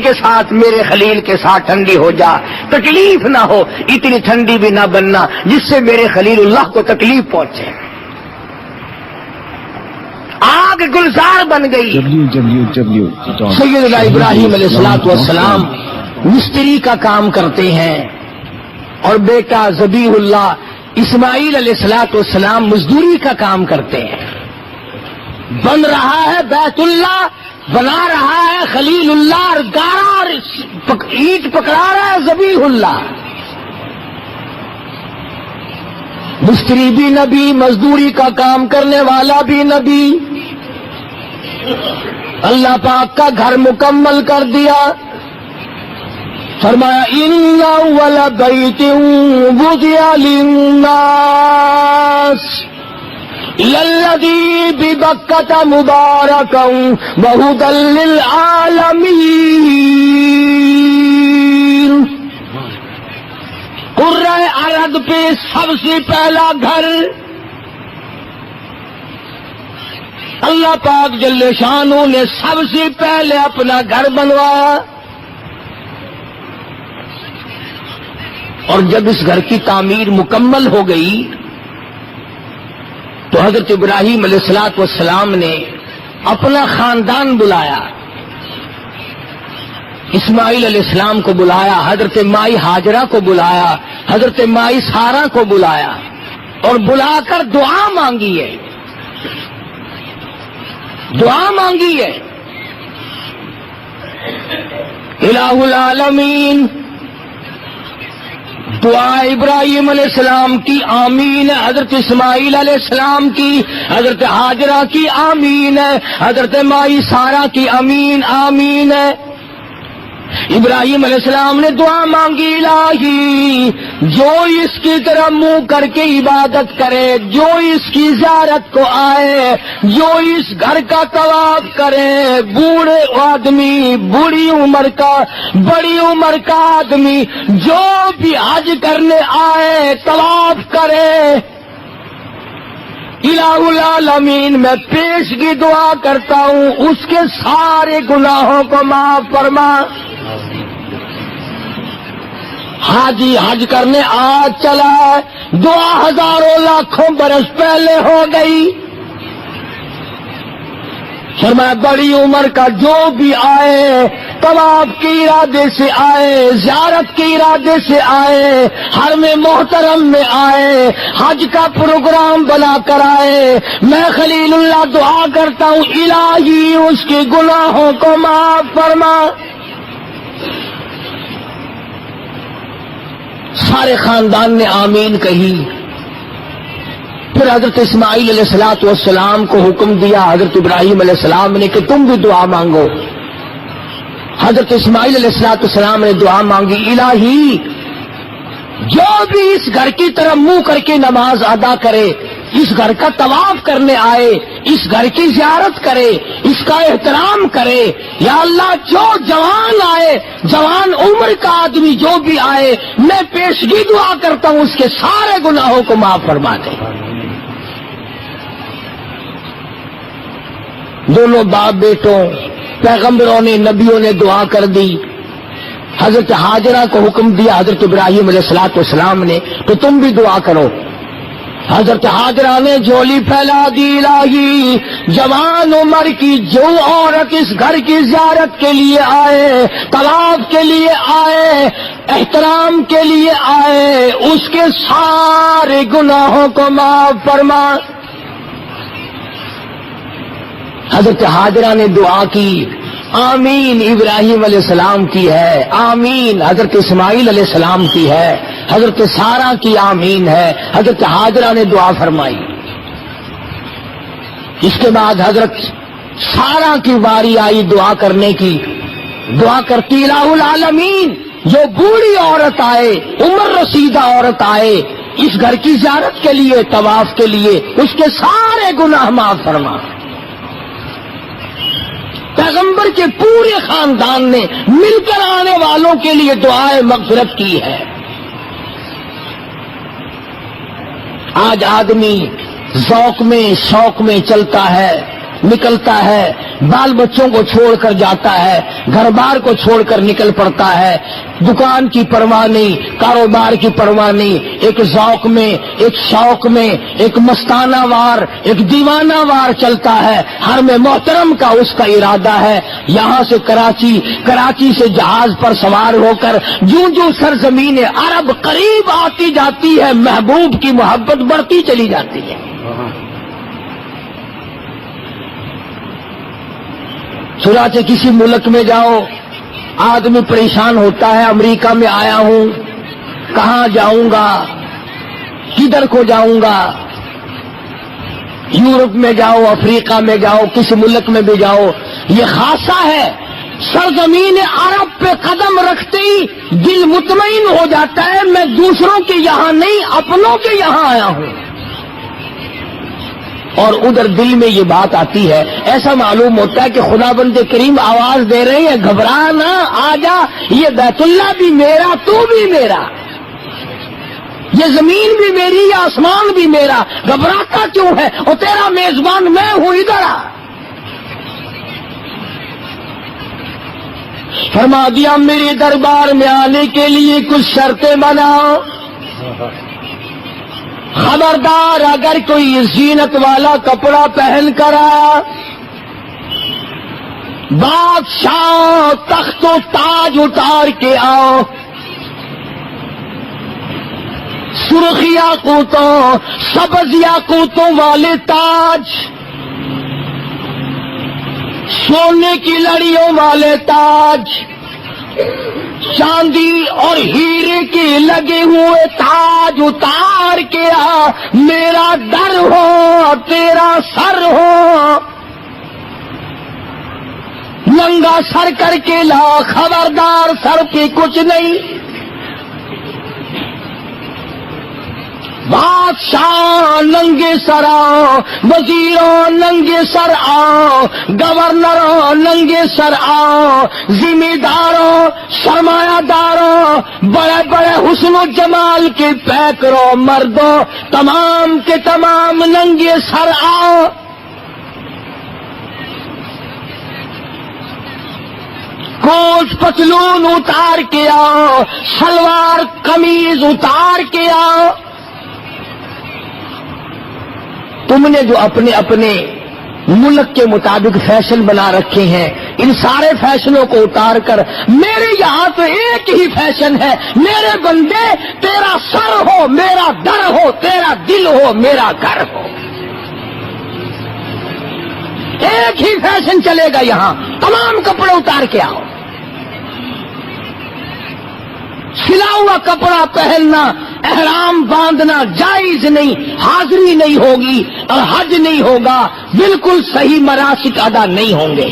کے ساتھ میرے خلیل کے ساتھ ٹھنڈی ہو جا، تکلیف نہ ہو، اتنی ٹھنڈی بھی نہ بننا جس سے میرے خلیل اللہ کو تکلیف پہنچے۔ آگ گلزار بن گئی۔ سیدنا ابراہیم علیہ السلام مستری کا کام کرتے ہیں اور بیٹا ذبیح اللہ اسماعیل علیہ السلام مزدوری کا کام کرتے ہیں۔ بن رہا ہے بیت اللہ، بنا رہا ہے خلیل اللہ، اور گارا اور اینٹ پکڑا رہا ہے ذبیح اللہ۔ مستری بھی نبی، مزدوری کا کام کرنے والا بھی نبی۔ اللہ پاک کا گھر مکمل کر دیا، فرمایا ان اول بیت وضع للناس للذی ببکۃ مبارکا وہدی للعالمین۔ قرۂ ارض پہ سب سے پہلا گھر اللہ پاک جل شانہ نے سب سے پہلے اپنا گھر بنوایا، اور جب اس گھر کی تعمیر مکمل ہو گئی تو حضرت ابراہیم علیہ السلام نے اپنا خاندان بلایا، اسماعیل علیہ السلام کو بلایا، حضرت مائی ہاجرہ کو بلایا، حضرت مائی سارہ کو بلایا، اور بلا کر دعا مانگی ہے، دعا مانگی ہے۔ الہ العالمین، دعا ابراہیم علیہ السلام کی آمین ہے، حضرت اسماعیل علیہ السلام کی، حضرت ہاجرہ کی آمین ہے، حضرت مائی سارہ کی آمین آمین ہے۔ ابراہیم علیہ السلام نے دعا مانگی، الہی جو اس کی طرف منہ کر کے عبادت کرے، جو اس کی زیارت کو آئے، جو اس گھر کا طواف کرے، بوڑھے آدمی، بوڑھی عمر کا، بڑی عمر کا آدمی، جو بھی حج کرنے آئے، طواف کرے، الہ العالمین میں پیشگی دعا کرتا ہوں اس کے سارے گناہوں کو معاف فرما۔ حاجی حج کرنے آج چلا ہے، دعا ہزاروں لاکھوں برس پہلے ہو گئی۔ فرمایا بڑی عمر کا جو بھی آئے، طواف کے ارادے سے آئے، زیارت کے ارادے سے آئے، حرم محترم میں آئے، حج کا پروگرام بنا کر آئے، میں خلیل اللہ دعا کرتا ہوں الہی اس کے گناہوں کو معاف فرما۔ سارے خاندان نے آمین کہی۔ پھر حضرت اسماعیل علیہ السلام کو حکم دیا حضرت ابراہیم علیہ السلام نے کہ تم بھی دعا مانگو۔ حضرت اسماعیل علیہ السلام نے دعا مانگی، الہی جو بھی اس گھر کی طرف منہ کر کے نماز ادا کرے، اس گھر کا طواف کرنے آئے، اس گھر کی زیارت کرے، اس کا احترام کرے، یا اللہ جو جوان آئے، جوان عمر کا آدمی جو بھی آئے، میں پیشگی دعا کرتا ہوں اس کے سارے گناہوں کو معاف فرما دے۔ دونوں باپ بیٹوں، پیغمبروں نے، نبیوں نے دعا کر دی۔ حضرت ہاجرہ کو حکم دیا حضرت ابراہیم علیہ السلام نے تو تم بھی دعا کرو۔ حضرت ہاجرہ نے جھولی پھیلا دی، الہی جوان عمر کی جو عورت اس گھر کی زیارت کے لیے آئے، طواف کے لیے آئے، احترام کے لیے آئے، اس کے سارے گناہوں کو معاف فرما۔ حضرت ہاجرہ نے دعا کی، آمین ابراہیم علیہ السلام کی ہے، آمین حضرت اسماعیل علیہ السلام کی ہے، حضرت سارہ کی آمین ہے، حضرت ہاجرہ نے دعا فرمائی۔ اس کے بعد حضرت سارہ کی باری آئی دعا کرنے کی، دعا کرتی الہ العالمین جو بوڑھی عورت آئے، عمر رسیدہ عورت آئے اس گھر کی زیارت کے لیے، طواف کے لیے، اس کے سارے گناہ معاف فرما۔ پیغمبر کے پورے خاندان نے مل کر آنے والوں کے لیے دعائے مغفرت کی ہے۔ آج آدمی ذوق میں شوق میں چلتا ہے، نکلتا ہے، بال بچوں کو چھوڑ کر جاتا ہے، گھر بار کو چھوڑ کر نکل پڑتا ہے، دکان کی پرواہ نہیں، کاروبار کی پرواہ نہیں، ایک ذوق میں، ایک شوق میں، ایک مستانہ وار، ایک دیوانہ وار چلتا ہے، ہر میں محترم کا اس کا ارادہ ہے یہاں سے کراچی سے جہاز پر سوار ہو کر جوں جوں سرزمین عرب قریب آتی جاتی ہے، محبوب کی محبت بڑھتی چلی جاتی ہے۔ چنانچہ کسی ملک میں جاؤ، آدمی پریشان ہوتا ہے، امریکہ میں آیا ہوں، کہاں جاؤں گا، کدھر کو جاؤں گا، یورپ میں جاؤ، افریقہ میں جاؤ، کسی ملک میں بھی جاؤ، یہ خاصہ ہے، سرزمین عرب پہ قدم رکھتے ہی دل مطمئن ہو جاتا ہے، میں دوسروں کے یہاں نہیں، اپنوں کے یہاں آیا ہوں۔ اور ادھر دل میں یہ بات آتی ہے، ایسا معلوم ہوتا ہے کہ خدا بند کریم آواز دے رہے ہیں، گھبرا نہ، آ جا، یہ بیت اللہ بھی میرا، تو بھی میرا، یہ زمین بھی میری، یہ آسمان بھی میرا، گھبراتا کیوں ہے، اور تیرا میزبان میں ہوں، ادھر آ۔ فرما دیا میرے دربار میں آنے کے لیے کچھ شرطیں بناؤ، خبردار اگر کوئی زینت والا کپڑا پہن کر آیا، بادشاہ تخت و تاج اتار کے آؤ، سرخ یاقوتوں سبز یاقوتوں والے تاج، سونے کی لڑیوں والے تاج، چاندی اور ہیرے کے لگے ہوئے تاج اتار کے آ، میرا در ہو تیرا سر ہو، ننگا سر کر کے لا، خبردار سر پہ کچھ نہیں، بادشاہ ننگے سر آؤ، وزیروں ننگے سر آؤ، گورنروں ننگے سر آؤ، ذمہ داروں، سرمایہ داروں، بڑے بڑے حسن و جمال کے پیکروں، مردوں، تمام کے تمام ننگے سر آؤ۔ کوٹ پتلون اتار کے آؤ، شلوار قمیض اتار کے آؤ۔ تم نے جو اپنے اپنے ملک کے مطابق فیشن بنا رکھے ہیں، ان سارے فیشنوں کو اتار کر میرے یہاں تو ایک ہی فیشن ہے، میرے بندے، تیرا سر ہو میرا در ہو، تیرا دل ہو میرا گھر ہو، ایک ہی فیشن چلے گا یہاں، تمام کپڑے اتار کے آؤ۔ سلا ہوا کپڑا پہننا، احرام باندھنا جائز نہیں، حاضری نہیں ہوگی اور حج نہیں ہوگا، بالکل صحیح مناسک ادا نہیں ہوں گے۔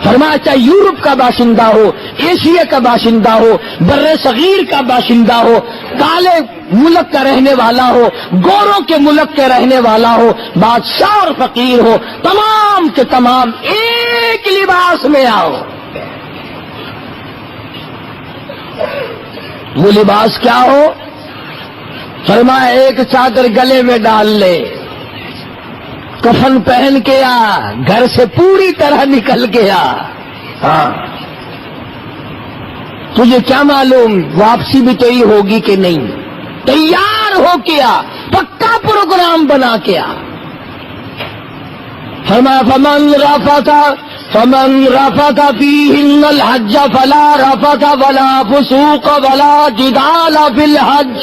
فرمایا چاہے یورپ کا باشندہ ہو، ایشیا کا باشندہ ہو، بر صغیر کا باشندہ ہو، کالے ملک کا رہنے والا ہو، گوروں کے ملک کے رہنے والا ہو، بادشاہ اور فقیر ہو، تمام کے تمام ایک لباس میں آؤ۔ وہ لباس کیا ہو؟ فرمایا ایک چادر گلے میں ڈال لے، کفن پہن کے آ، گھر سے پوری طرح نکل کے آ۔ ہاں، تجھے کیا معلوم واپسی بھی تو ہی ہوگی کہ نہیں، تیار ہو کے آ، پکا پروگرام بنا کے آ۔ فرمایا فمن رفث فيهن الحج فلا رفث ولا فسوق ولا جدال في الحج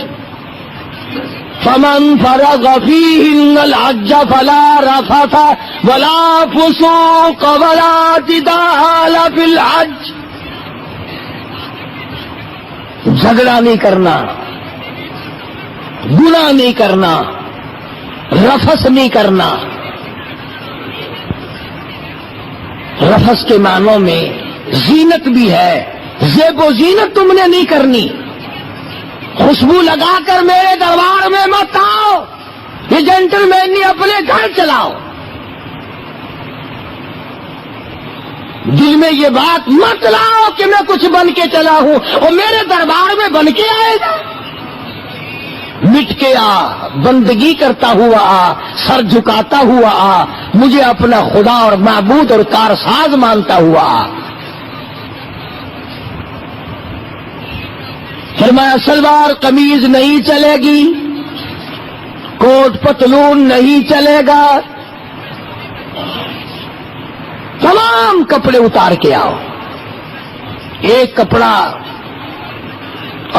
فمن فرغ فيهن الحج فلا رفث ولا فسوق ولا جدال في الحج۔ جھگڑا نہیں کرنا، گناہ نہیں کرنا، رفث نہیں کرنا۔ رفث کے معنوں میں زینت بھی ہے، زیب و زینت تم نے نہیں کرنی، خوشبو لگا کر میرے دربار میں مت آؤ، یہ جینٹل مین نے اپنے گھر چلاؤ۔ دل میں یہ بات مت لاؤ کہ میں کچھ بن کے چلا ہوں اور میرے دربار میں بن کے آئے گا۔ مٹ کے آ، بندگی کرتا ہوا آ، سر جھکاتا ہوا آ، مجھے اپنا خدا اور معبود اور کارساز مانتا ہوا آ۔ فرمایا سلوار قمیض نہیں چلے گی، کوٹ پتلون نہیں چلے گا، تمام کپڑے اتار کے آؤ، ایک کپڑا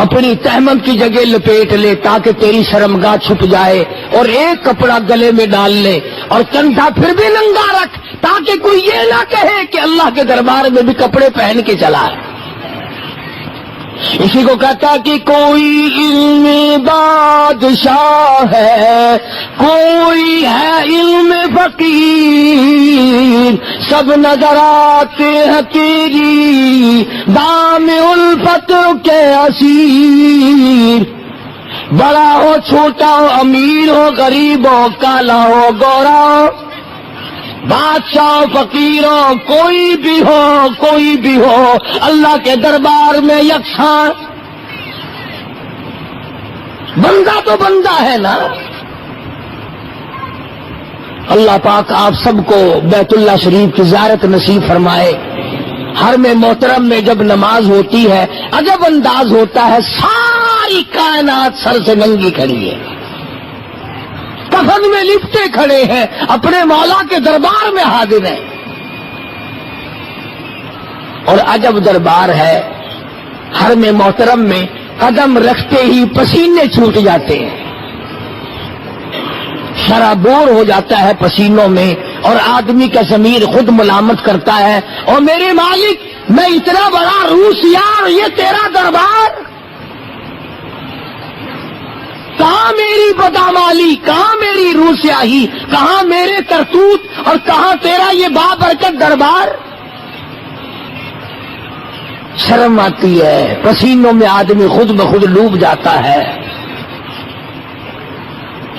اپنی تہمت کی جگہ لپیٹ لے تاکہ تیری شرمگاہ چھپ جائے، اور ایک کپڑا گلے میں ڈال لے اور کندھا پھر بھی ننگا رکھ تاکہ کوئی یہ نہ کہے کہ اللہ کے دربار میں بھی کپڑے پہن کے چلا ہے۔ اسی کو کہتا کہ کوئی علم بادشاہ ہے، کوئی ہے علم فقیر، سب نظر آتے ہیں تیری دام الفت کے اسیر، بڑا ہو چھوٹا ہو امیر ہو غریب ہو کالا ہو گورا ہو، بادشاہ فقیر ہو، کوئی بھی ہو اللہ کے دربار میں یکساں، بندہ تو بندہ ہے نا۔ اللہ پاک آپ سب کو بیت اللہ شریف کی زیارت نصیب فرمائے۔ حرم محترم میں جب نماز ہوتی ہے عجب انداز ہوتا ہے، ساری کائنات سر سے ننگی کھڑی ہے، کفن میں لپٹے کھڑے ہیں، اپنے مولا کے دربار میں حاضر ہیں، اور عجب دربار ہے۔ حرم محترم میں قدم رکھتے ہی پسینے چھوٹ جاتے ہیں، شرابور ہو جاتا ہے پسینوں میں، اور آدمی کا ضمیر خود ملامت کرتا ہے، اور میرے مالک میں اتنا بڑا روسیار، یہ تیرا دربار، کہاں میری بدامالی، کہاں میری روسیاہی، کہاں میرے کرتوت، اور کہاں تیرا یہ بابرکت دربار۔ شرم آتی ہے، پسینوں میں آدمی خود بخود ڈوب جاتا ہے۔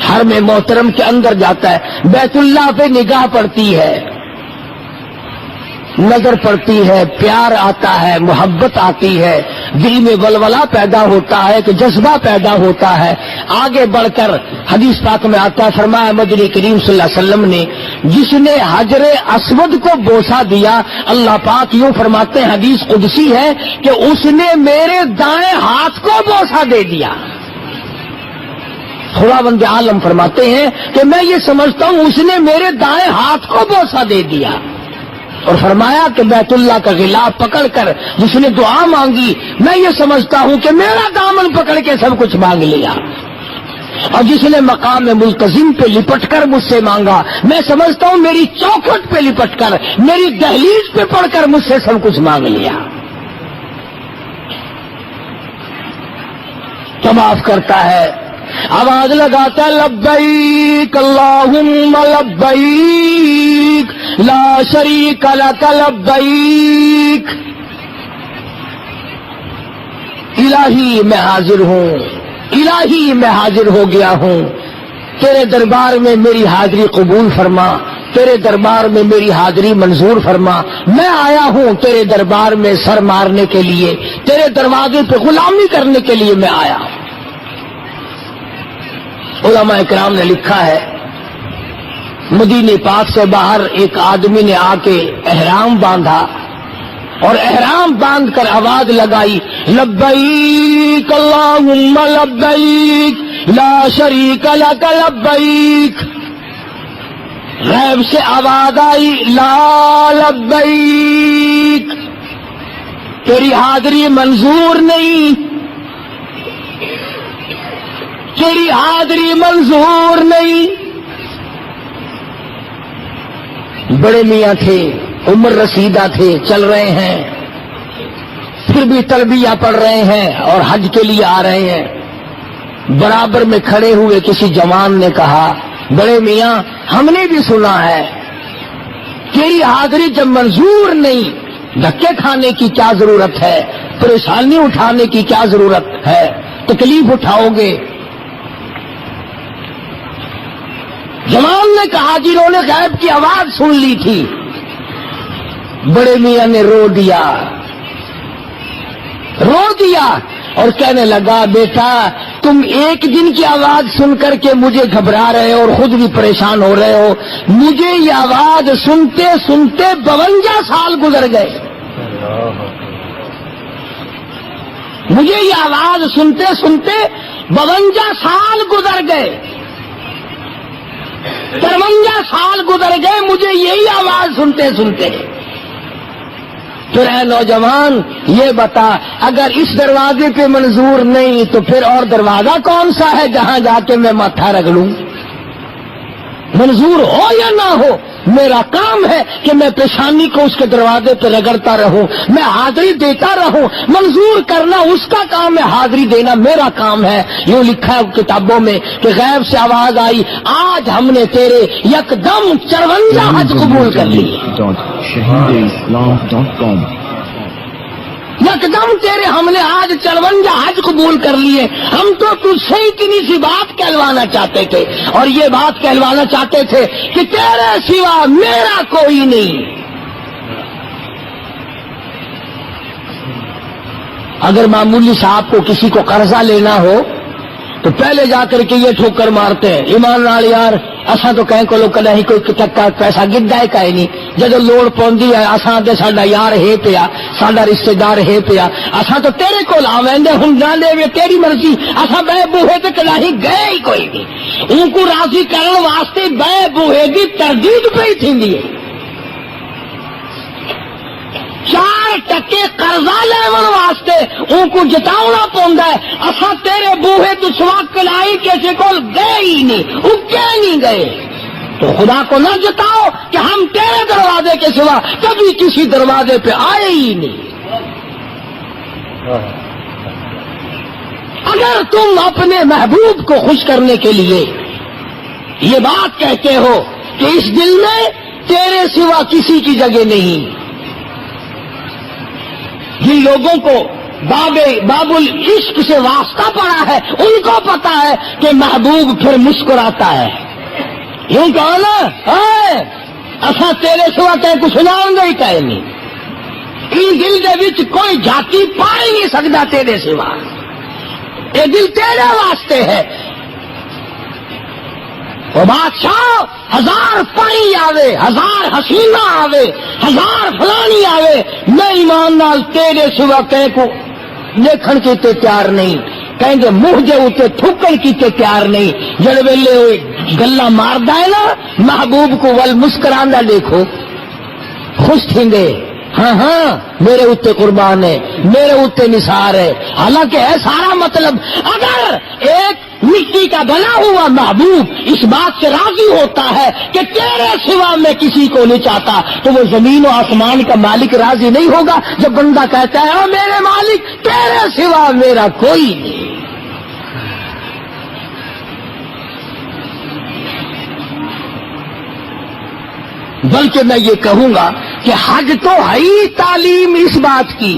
حرم محترم کے اندر جاتا ہے، بیت اللہ پہ نگاہ پڑتی ہے، نظر پڑتی ہے، پیار آتا ہے، محبت آتی ہے، دل میں ولولہ پیدا ہوتا ہے کہ جذبہ پیدا ہوتا ہے۔ آگے بڑھ کر حدیث پاک میں آتا ہے، فرمایا مدنی کریم صلی اللہ علیہ وسلم نے جس نے حجر اسود کو بوسہ دیا، اللہ پاک یوں فرماتے ہیں، حدیث قدسی ہے کہ اس نے میرے دائیں ہاتھ کو بوسہ دے دیا۔ خداوند عالم فرماتے ہیں کہ میں یہ سمجھتا ہوں اس نے میرے دائیں ہاتھ کو بوسہ دے دیا، اور فرمایا کہ بیت اللہ کا غلاف پکڑ کر جس نے دعا مانگی، میں یہ سمجھتا ہوں کہ میرا دامن پکڑ کے سب کچھ مانگ لیا، اور جس نے مقام ملتزم پہ لپٹ کر مجھ سے مانگا، میں سمجھتا ہوں میری چوکھٹ پہ لپٹ کر، میری دہلیز پہ پڑھ کر مجھ سے سب کچھ مانگ لیا۔ طواف کرتا ہے، آواز لگاتا ہے، لبیک اللہم لبیک لا شریک لک لبیک، الہی میں حاضر ہوں، الہی میں حاضر ہو گیا ہوں، تیرے دربار میں میری حاضری قبول فرما، تیرے دربار میں میری حاضری منظور فرما، میں آیا ہوں تیرے دربار میں سر مارنے کے لیے، تیرے دروازے پہ غلامی کرنے کے لیے میں آیا ہوں۔ علماء کرام نے لکھا ہے، مدینے پاک سے باہر ایک آدمی نے آ کے احرام باندھا، اور احرام باندھ کر آواز لگائی، لبیک اللہم لبیک لا شریک لک لبیک، غیب سے آواز آئی، لا لبیک، تیری حاضری منظور نہیں، تیری حاضری منظور نہیں۔ بڑے میاں تھے، عمر رسیدہ تھے، چل رہے ہیں، پھر بھی تلبیہ پڑھ رہے ہیں اور حج کے لیے آ رہے ہیں۔ برابر میں کھڑے ہوئے کسی جوان نے کہا، بڑے میاں ہم نے بھی سنا ہے، تیری حاضری جب منظور نہیں، دھکے کھانے کی کیا ضرورت ہے، پریشانی اٹھانے کی کیا ضرورت ہے، تکلیف اٹھاؤ گے۔ جوان نے کہا، جنہوں نے غیب کی آواز سن لی تھی، بڑے میاں نے رو دیا اور کہنے لگا، بیٹا تم ایک دن کی آواز سن کر کے مجھے گھبرا رہے ہو اور خود بھی پریشان ہو رہے ہو. مجھے یہ آواز سنتے سنتے 52 سال گزر گئے. مجھے یہ آواز سنتے سنتے 52 سال گزر گئے. 53 سال گزر گئے مجھے یہی آواز سنتے سنتے. پھر اے نوجوان یہ بتا، اگر اس دروازے پہ منظور نہیں تو پھر اور دروازہ کون سا ہے جہاں جا کے میں ماتھا رگھ لوں؟ منظور ہو یا نہ ہو، میرا کام ہے کہ میں پیشانی کو اس کے دروازے پہ رگڑتا رہوں، میں حاضری دیتا رہوں. منظور کرنا اس کا کام ہے، حاضری دینا میرا کام ہے. یوں لکھا ہے کتابوں میں کہ غیب سے آواز آئی، آج ہم نے تیرے یکدم 54 حج قبول کر لیے. یکدم تیرے ہم نے آج 54 حج قبول کر لیے. ہم تو تجھ سے اتنی سی بات کہلوانا چاہتے تھے، اور یہ بات کہلوانا چاہتے تھے کہ تیرے سوا میرا کوئی نہیں. اگر معمولی صاحب کو کسی کو قرضہ لینا ہو تو پہلے جا کر کے یہ ٹھوکر مارتے ہیں، ایمان نال یار اساں تو کہیں کو لوگ نہیں کوئی ٹکا پیسہ گڈا ہے کہیں نہیں. جدو لوڑ پوندی ہے اساں تے ساڈا یار ہے پیا، ساڈا رشتہ دار ہے پیا، اساں تو تیرے کول آویندے ہن نہ لے وے تیری مرضی. اساں بے بوہے تے کہیں گئے ہی کوئی نہیں. ان کو راضی کرن واسطے بے بوہے دی تردید پئی تھیندی ہے. 4% قرضہ لیون واسطے ان کو جتاؤنا پوندا ہے. اساں تیرے بوہے تو سوا کلائی کسی کول گئے ہی نہیں، اگے نہیں گئے. تو خدا کو نہ جتاؤ کہ ہم تیرے دروازے کے سوا کبھی کسی دروازے پہ آئے ہی نہیں. اگر تم اپنے محبوب کو خوش کرنے کے لیے یہ بات کہتے ہو کہ اس دل میں تیرے سوا کسی کی جگہ نہیں، جن لوگوں کو باب العشق سے واسطہ پڑا ہے ان کو پتا ہے کہ محبوب پھر مسکراتا ہے. یوں کہو نا اصا تیرے سوا کہیں کچھ سناؤں گا ہی کہیں نہیں. ان دل کے وچ کوئی جاتی پا ہی نہیں سکتا تیرے سوا. یہ دل تیرے واسطے ہے. وہ بادشاہ 1000 پری آوے، 1000 حسینہ آوے، 1000 فلانی آوے، میں ایمان نال تیرے سوا کہیں کو دیکھن کی تے تیار نہیں. کہیں گے منہ دے اتنے تھوکن کی تے تیار نہیں. جڑ ویلے ہوئے گلا ماردا ہے نا محبوب کو ول مسکراندا دیکھو خوش تھیندے. ہاں ہاں میرے اتنے قربان ہے، میرے اتنے نثار ہے. حالانکہ ہے سارا مطلب اگر ایک مٹی کا بنا ہوا محبوب اس بات سے راضی ہوتا ہے کہ تیرے سوا میں کسی کو نہیں چاہتا تو وہ زمین و آسمان کا مالک راضی نہیں ہوگا جب بندہ کہتا ہے او میرے مالک تیرے سوا میرا کوئی نہیں. بلکہ میں یہ کہوں گا کہ حج تو ہے ہی تعلیم اس بات کی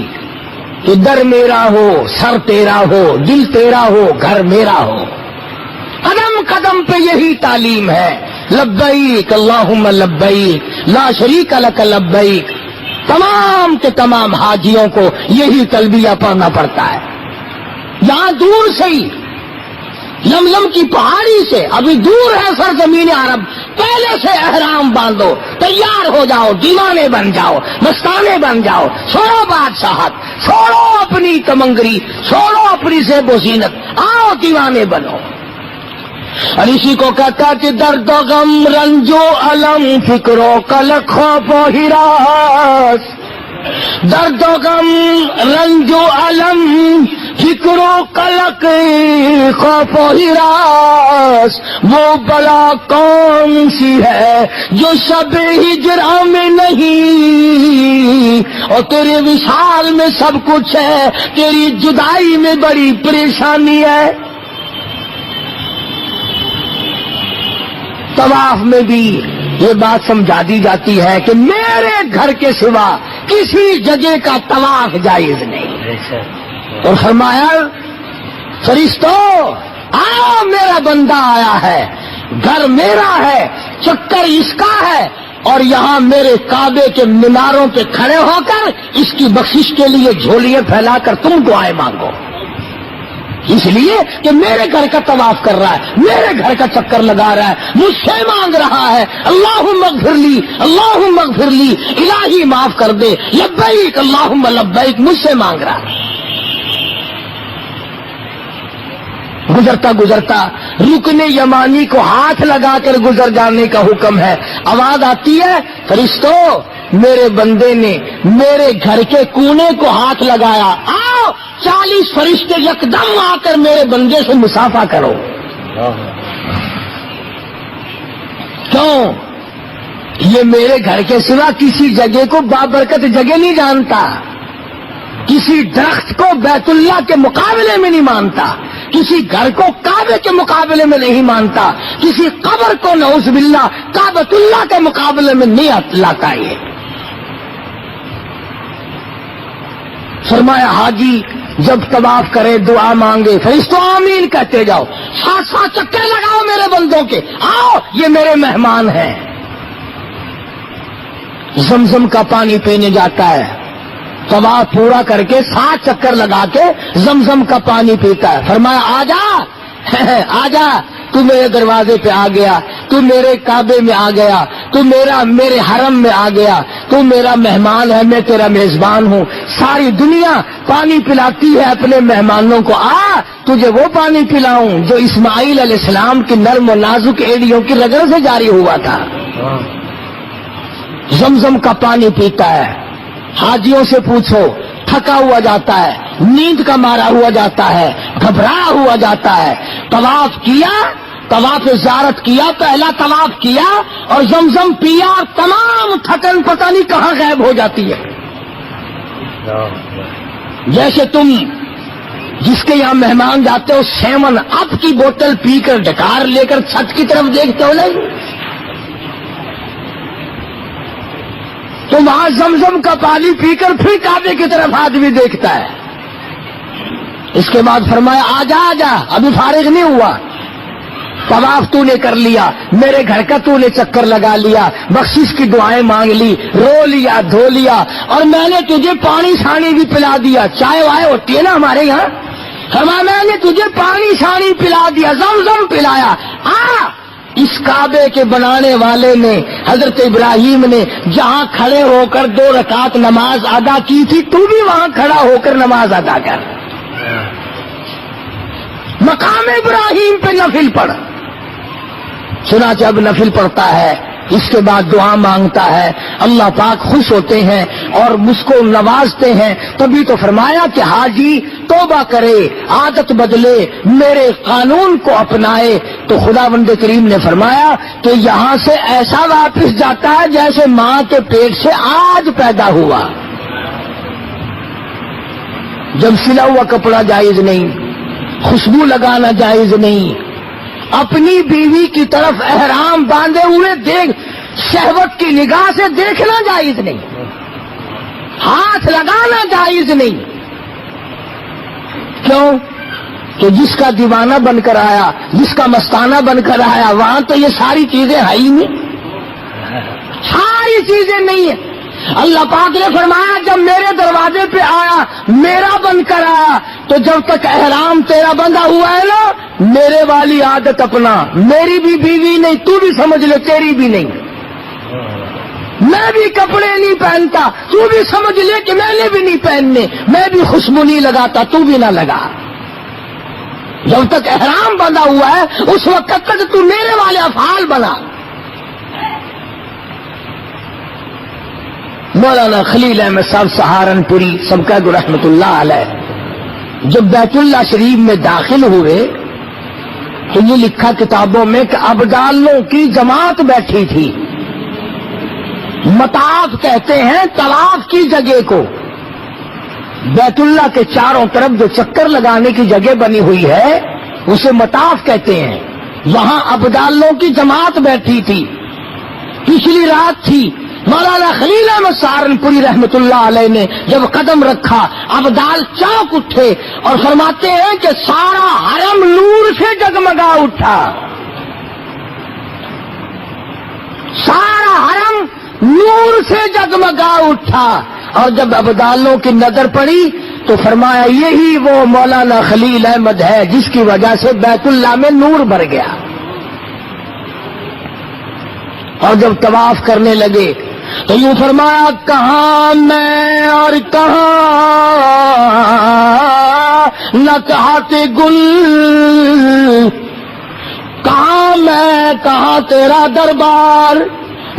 کہ در میرا ہو، سر تیرا ہو، دل تیرا ہو، گھر میرا ہو. قدم قدم پہ یہی تعلیم ہے. لبیک اللہم لبیک لا شریک لک لبیک. تمام کے تمام حاجیوں کو یہی تلبیہ پڑھنا پڑتا ہے. یہاں دور سے ہی لملم کی پہاڑی سے ابھی دور ہے سرزمین عرب، پہلے سے احرام باندھو، تیار ہو جاؤ، دیوانے بن جاؤ، مستانے بن جاؤ. چھوڑو بادشاہت، چھوڑو اپنی کمنگری، چھوڑو اپنی زیب و زینت، آؤ دیوانے بنو. اور اسی کو کہتا کہ درد و غم رنج و الم فکر و قلق خوف و ہراس. درد و غم رنج و الم فکر و قلق خوف و ہراس. وہ بلا کون سی ہے جو شب ہجرا میں نہیں، اور تیرے وصال میں سب کچھ ہے، تیری جدائی میں بڑی پریشانی ہے. طواف میں بھی یہ بات سمجھا دی جاتی ہے کہ میرے گھر کے سوا کسی جگہ کا طواف جائز نہیں. اور فرمایا فرشتوں آؤ میرا بندہ آیا ہے، گھر میرا ہے، چکر اس کا ہے، اور یہاں میرے کعبے کے میناروں پہ کھڑے ہو کر اس کی بخشش کے لیے جھولیاں پھیلا کر تم دعائیں مانگو. اس لیے کہ میرے گھر کا طواف کر رہا ہے، میرے گھر کا چکر لگا رہا ہے، مجھ سے مانگ رہا ہے اللہم اغفر لی، اللہم اغفر لی، الہی معاف کر دے، لبیک اللہم لبیک، مجھ سے مانگ رہا ہے۔ گزرتا گزرتا رکن یمانی کو ہاتھ لگا کر گزر جانے کا حکم ہے، آواز آتی ہے فرشتوں میرے بندے نے میرے گھر کے کونے کو ہاتھ لگایا، آؤ 40 فرشتے یکدم آ کر میرے بندے سے مسافہ کرو۔ کیوں؟ یہ میرے گھر کے سوا کسی جگہ کو بابرکت جگہ نہیں جانتا، کسی درخت کو بیت اللہ کے مقابلے میں نہیں مانتا، کسی گھر کو کعبے کے مقابلے میں نہیں مانتا، کسی قبر کو نعوذ باللہ کعبۃ اللہ کے مقابلے میں نہیں لاتا۔ یہ فرمایا حاجی جب طواف کرے دعا مانگے فرشتوں آمین کہتے جاؤ، 7 چکر لگاؤ میرے بندوں کے، آؤ یہ میرے مہمان ہیں۔ زمزم کا پانی پینے جاتا ہے، طواف پورا کر کے 7 چکر لگا کے زمزم کا پانی پیتا ہے۔ فرمایا آجا آجا، تو میرے دروازے پہ آ گیا، تو میرے کعبے میں آ گیا، تو میرے حرم میں آ گیا، تو میرا مہمان ہے، میں تیرا میزبان ہوں۔ ساری دنیا پانی پلاتی ہے اپنے مہمانوں کو، آ تجھے وہ پانی پلاؤں جو اسماعیل علیہ السلام کی نرم و نازک ایڑیوں کی رگڑ سے جاری ہوا تھا۔ زمزم کا پانی پیتا ہے۔ حاجیوں سے پوچھو، تھکا ہوا جاتا ہے، نیند کا مارا ہوا جاتا ہے، گھبرایا ہوا جاتا ہے، طواف کیا، طواف زیارت کیا، پہلا طواف کیا اور زمزم پیا، تمام تھکن پتہ نہیں کہاں غائب ہو جاتی ہے۔ جیسے تم جس کے یہاں مہمان جاتے ہو 7 اپ کی بوتل پی کر ڈکار لے کر چھت کی طرف دیکھتے ہو نہیں، تو وہاں زمزم کا پانی پی کر پھر کعبے کی طرف آدمی دیکھتا ہے۔ اس کے بعد فرمایا آجا آجا، ابھی فارغ نہیں ہوا، طواف تو نے کر لیا، میرے گھر کا تو نے چکر لگا لیا، بخشش کی دعائیں مانگ لی، رو لیا، دھو لیا، اور میں نے تجھے پانی چھانی بھی پلا دیا۔ چائے وائے ہوتی ہے نا ہمارے یہاں، فرمایا میں نے تجھے پانی چھانی پلا دیا، زمزم پلایا، اس کعبے کے بنانے والے نے حضرت ابراہیم نے جہاں کھڑے ہو کر 2 رکعت نماز ادا کی تھی، تو بھی وہاں کھڑا ہو کر نماز ادا کر، مقام ابراہیم پہ نفل پڑھ۔ چنانچہ اب نفل پڑھتا ہے، اس کے بعد دعا مانگتا ہے، اللہ پاک خوش ہوتے ہیں اور مجھ کو نوازتے ہیں۔ تبھی تو فرمایا کہ حاجی توبہ کرے، عادت بدلے، میرے قانون کو اپنائے، تو خداوند کریم نے فرمایا کہ یہاں سے ایسا واپس جاتا ہے جیسے ماں کے پیٹ سے آج پیدا ہوا۔ جب سلا ہوا کپڑا جائز نہیں، خوشبو لگانا جائز نہیں، اپنی بیوی کی طرف احرام باندھے ہوئے دیکھ شہوت کی نگاہ سے دیکھنا جائز نہیں، ہاتھ لگانا جائز نہیں۔ کیوں؟ کہ جس کا دیوانہ بن کر آیا، جس کا مستانہ بن کر آیا، وہاں تو یہ ساری چیزیں ہے ہی نہیں، ساری چیزیں نہیں ہیں۔ اللہ پاک نے فرمایا جب میرے دروازے پہ آیا، میرا بن کر آیا، تو جب تک احرام تیرا بندھا ہوا ہے نا، میرے والی عادت اپنا، میری بھی بیوی نہیں، تو بھی سمجھ لے تیری بھی نہیں، میں بھی کپڑے نہیں پہنتا، تو بھی سمجھ لے کہ میں نے بھی نہیں پہننے، میں بھی خوشبو نہیں لگاتا، تو بھی نہ لگا۔ جب تک احرام بندھا ہوا ہے اس وقت تک تو میرے والے افعال بنا۔ مولانا خلیل احمد صاحب سہارنپوری سب کا رحمت اللہ علیہ جب بیت اللہ شریف میں داخل ہوئے تو یہ لکھا کتابوں میں کہ ابدالوں کی جماعت بیٹھی تھی۔ مطاف کہتے ہیں طواف کی جگہ کو، بیت اللہ کے چاروں طرف جو چکر لگانے کی جگہ بنی ہوئی ہے اسے مطاف کہتے ہیں۔ وہاں ابدالوں کی جماعت بیٹھی تھی۔ پچھلی رات تھی، مولانا خلیل احمد سہارنپوری رحمت اللہ علیہ نے جب قدم رکھا، ابدال چونک اٹھے اور فرماتے ہیں کہ سارا حرم نور سے جگمگا اٹھا، سارا حرم نور سے جگمگا اٹھا۔ اور جب ابدالوں کی نظر پڑی تو فرمایا یہی وہ مولانا خلیل احمد ہے جس کی وجہ سے بیت اللہ میں نور بھر گیا. اور جب طواف کرنے لگے تو یوں فرمایا کہاں میں اور کہاں نکہات گل، کہاں میں کہاں تیرا دربار،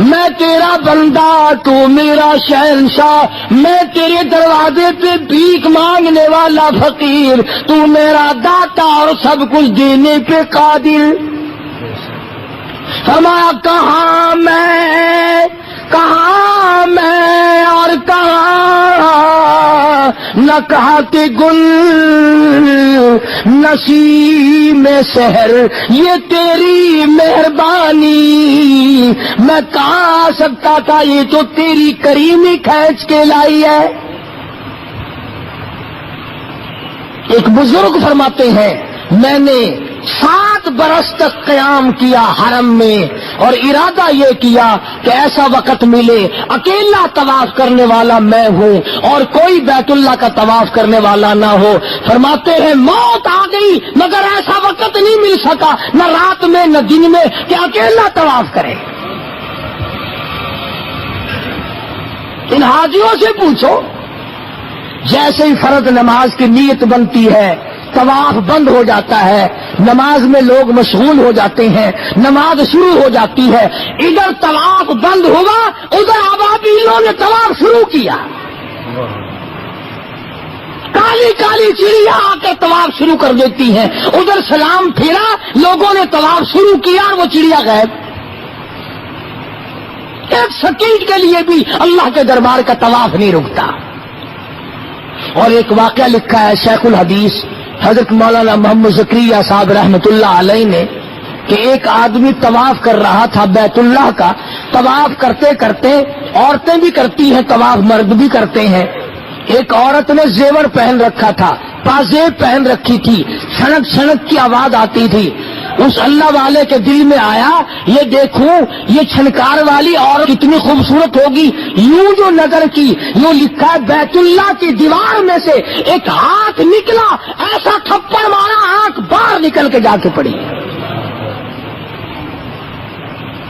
میں تیرا بندہ تو میرا شہنشاہ، میں تیرے دروازے پہ بھیک مانگنے والا فقیر، تو میرا داتا اور سب کچھ دینے پہ قادر. فرمایا کہاں میں اور کہاں نکہات گل، نسیم سحر یہ تیری مہربانی، میں کہاں آ سکتا تھا، یہ تو تیری کریمی کھینچ کے لائی ہے. ایک بزرگ فرماتے ہیں میں نے 7 برس تک قیام کیا حرم میں، اور ارادہ یہ کیا کہ ایسا وقت ملے اکیلا طواف کرنے والا میں ہوں اور کوئی بیت اللہ کا طواف کرنے والا نہ ہو. فرماتے ہیں موت آ گئی مگر ایسا وقت نہیں مل سکا، نہ رات میں نہ دن میں، کہ اکیلا طواف کرے. ان حاجیوں سے پوچھو، جیسے ہی فرض نماز کی نیت بنتی ہے طواف بند ہو جاتا ہے، نماز میں لوگ مشغول ہو جاتے ہیں، نماز شروع ہو جاتی ہے. ادھر طواف بند ہوا، ادھر ابابیلوں نے طواف شروع کیا. کالی کالی چڑیا آ کر طواف شروع کر دیتی ہیں. ادھر سلام پھیرا، لوگوں نے طواف شروع کیا اور وہ چڑیا غائب. ایک سیکنڈ کے لیے بھی اللہ کے دربار کا طواف نہیں رکتا. اور ایک واقعہ لکھا ہے شیخ الحدیث حضرت مولانا محمد زکریا صاحب رحمۃ اللہ علیہ نے کہ ایک آدمی طواف کر رہا تھا بیت اللہ کا. طواف کرتے کرتے عورتیں بھی کرتی ہیں طواف، مرد بھی کرتے ہیں. ایک عورت نے زیور پہن رکھا تھا، پازیب پہن رکھی تھی، چھنک چھنک کی آواز آتی تھی. اس اللہ والے کے دل میں آیا یہ دیکھوں یہ چھنکار والی عورت کتنی خوبصورت ہوگی. یوں جو نظر کی، یوں لکھا ہے بیت اللہ کی دیوار میں سے ایک ہاتھ نکلا، ایسا تھپڑ مارا آنکھ باہر نکل کے جا کے پڑی،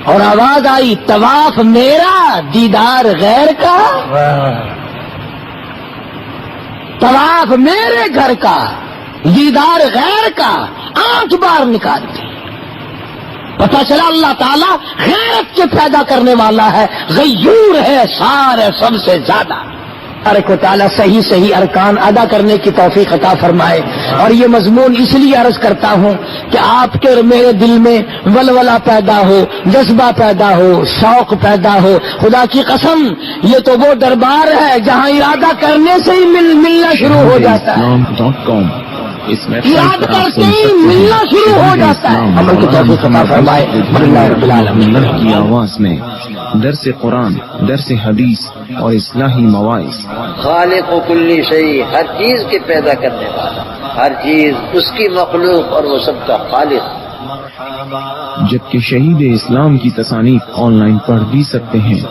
اور آواز آئی طواف میرا دیدار غیر کا، طواف میرے گھر کا دیدار غیر کا. آنکھ باہر نکالتی. پتہ چلا اللہ تعالیٰ غیرت سے پیدا کرنے والا ہے، غیور ہے سارے سب سے زیادہ. تبارک و تعالیٰ صحیح صحیح ارکان ادا کرنے کی توفیق عطا فرمائے. اور یہ مضمون اس لیے عرض کرتا ہوں کہ آپ کے اور میرے دل میں ولولہ پیدا ہو، جذبہ پیدا ہو، شوق پیدا ہو. خدا کی قسم یہ تو وہ دربار ہے جہاں ارادہ کرنے سے ہی ملنا شروع ہو جاتا ہے. یاد کرتے ہی ملنا شروع ہو جاتا ہے. عمل کی توفیق عطا فرمائے. اللہ کی آواز میں درس قرآن، درس حدیث اور اصلاحی مواعظ. خالق و کلی شیء، ہر چیز کے پیدا کرنے والا، ہر چیز اس کی مخلوق اور وہ سب کا خالق. جبکہ شہید اسلام کی تصانیف آن لائن پڑھ بھی سکتے ہیں.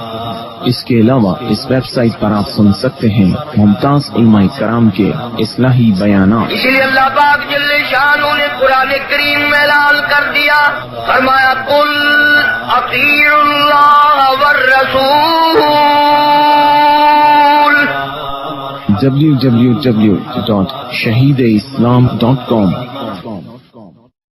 اس کے علاوہ اس ویب سائٹ پر آپ سن سکتے ہیں ممتاز علماء کرام کے اصلاحی بیانات. اسی لیے اللہ پاک جل شانہ نے قرآن کریم میں اعلان کر دیا، فرمایا قل اطیعوا اللہ والرسول. www.shahideislam.com